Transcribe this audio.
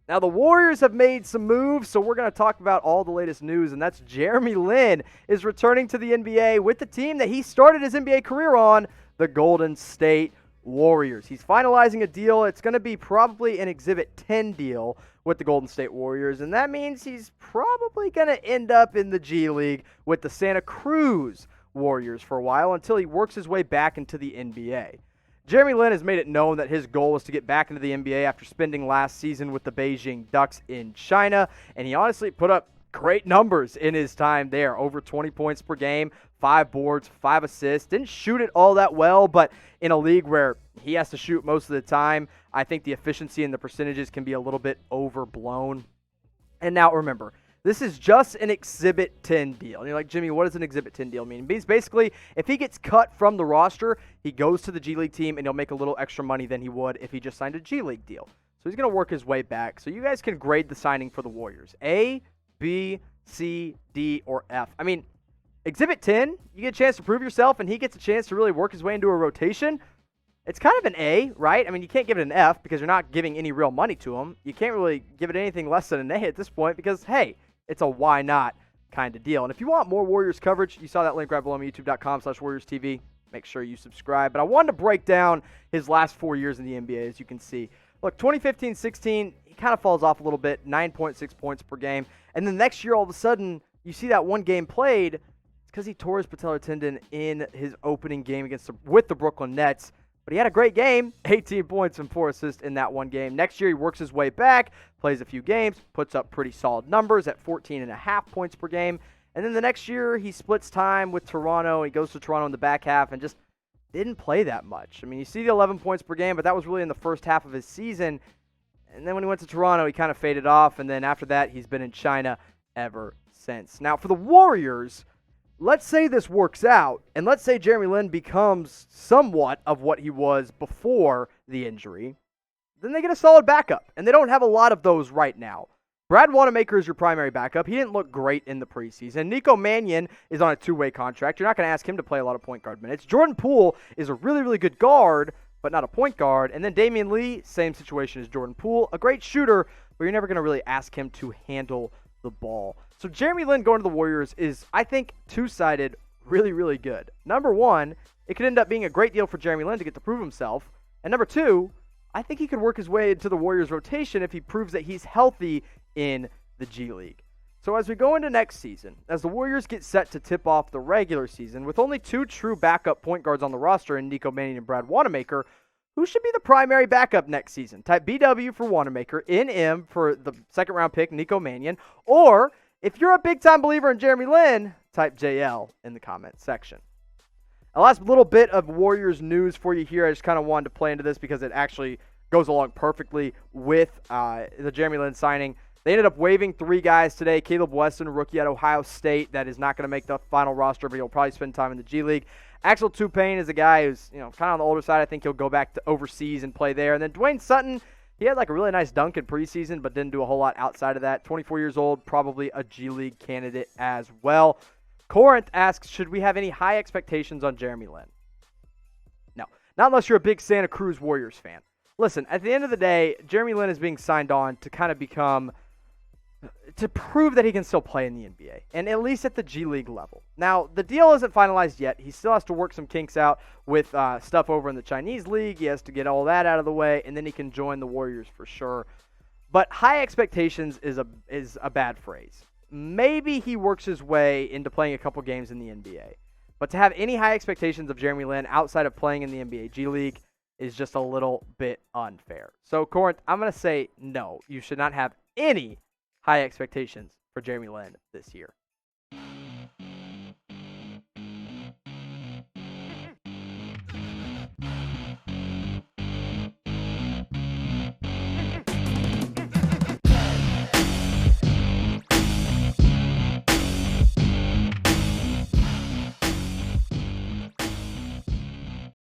Now, the Warriors have made some moves, so we're going to talk about all the latest news, and that's Jeremy Lin is returning to the NBA with the team that he started his NBA career on, the Golden State Warriors. He's finalizing a deal. It's going to be probably an Exhibit 10 deal with the Golden State Warriors, and that means he's probably going to end up in the G League with the Santa Cruz Warriors for a while until he works his way back into the NBA. Jeremy Lin has made it known that his goal is to get back into the NBA after spending last season with the Beijing Ducks in China, and he honestly put up great numbers in his time there. Over 20 points per game, 5 boards, 5 assists. Didn't shoot it all that well, but in a league where he has to shoot most of the time, I think the efficiency and the percentages can be a little bit overblown. And now remember, this is just an Exhibit 10 deal. And you're like, Jimmy, what does an Exhibit 10 deal mean? It means basically, if he gets cut from the roster, he goes to the G League team and he'll make a little extra money than he would if he just signed a G League deal. So he's going to work his way back. So you guys can grade the signing for the Warriors. A, B, C, D, or F. I mean, Exhibit 10, you get a chance to prove yourself and he gets a chance to really work his way into a rotation. It's kind of an A, right? I mean, you can't give it an F because you're not giving any real money to him. You can't really give it anything less than an A at this point because, hey, it's a why not kind of deal. And if you want more Warriors coverage, you saw that link right below me, youtube.com/WarriorsTV. Make sure you subscribe. But I wanted to break down his last 4 years in the NBA, as you can see. Look, 2015-16, he kind of falls off a little bit, 9.6 points per game. And then next year, all of a sudden, you see that one game played. It's because he tore his patellar tendon in his opening game with the Brooklyn Nets. But he had a great game, 18 points and 4 assists in that one game. Next year, he works his way back, plays a few games, puts up pretty solid numbers at 14.5 points per game. And then the next year, he splits time with Toronto. He goes to Toronto in the back half and just didn't play that much. I mean, you see the 11 points per game, but that was really in the first half of his season. And then when he went to Toronto, he kind of faded off. And then after that, he's been in China ever since. Now, for the Warriors, let's say this works out, and let's say Jeremy Lin becomes somewhat of what he was before the injury, then they get a solid backup, and they don't have a lot of those right now. Brad Wanamaker is your primary backup. He didn't look great in the preseason. Nico Mannion is on a 2-way contract. You're not going to ask him to play a lot of point guard minutes. Jordan Poole is a really, really good guard, but not a point guard. And then Damian Lee, same situation as Jordan Poole, a great shooter, but you're never going to really ask him to handle the ball. So Jeremy Lin going to the Warriors is, I think, two-sided, really, really good. Number one, it could end up being a great deal for Jeremy Lin to get to prove himself. And number two, I think he could work his way into the Warriors rotation if he proves that he's healthy in the G League. So as we go into next season, as the Warriors get set to tip off the regular season, with only 2 true backup point guards on the roster in Nico Mannion and Brad Wanamaker, who should be the primary backup next season? Type BW for Wanamaker, NM for the second-round pick, Nico Mannion, or if you're a big-time believer in Jeremy Lin, type JL in the comment section. A last little bit of Warriors news for you here. I just kind of wanted to play into this because it actually goes along perfectly with the Jeremy Lin signing. They ended up waiving 3 guys today. Caleb Weston, rookie at Ohio State, that is not going to make the final roster, but he'll probably spend time in the G League. Axel Toupane is a guy who's kind of on the older side. I think he'll go back to overseas and play there. And then Dwayne Sutton, he had like a really nice dunk in preseason, but didn't do a whole lot outside of that. 24 years old, probably a G League candidate as well. Corinth asks, should we have any high expectations on Jeremy Lin? No, not unless you're a big Santa Cruz Warriors fan. Listen, at the end of the day, Jeremy Lin is being signed on to kind of to prove that he can still play in the NBA, and at least at the G League level. Now, the deal isn't finalized yet. He still has to work some kinks out with stuff over in the Chinese League. He has to get all that out of the way, and then he can join the Warriors for sure. But high expectations is a bad phrase. Maybe he works his way into playing a couple games in the NBA. But to have any high expectations of Jeremy Lin outside of playing in the NBA G League is just a little bit unfair. So, Corinth, I'm going to say no. You should not have any high expectations for Jeremy Lin this year.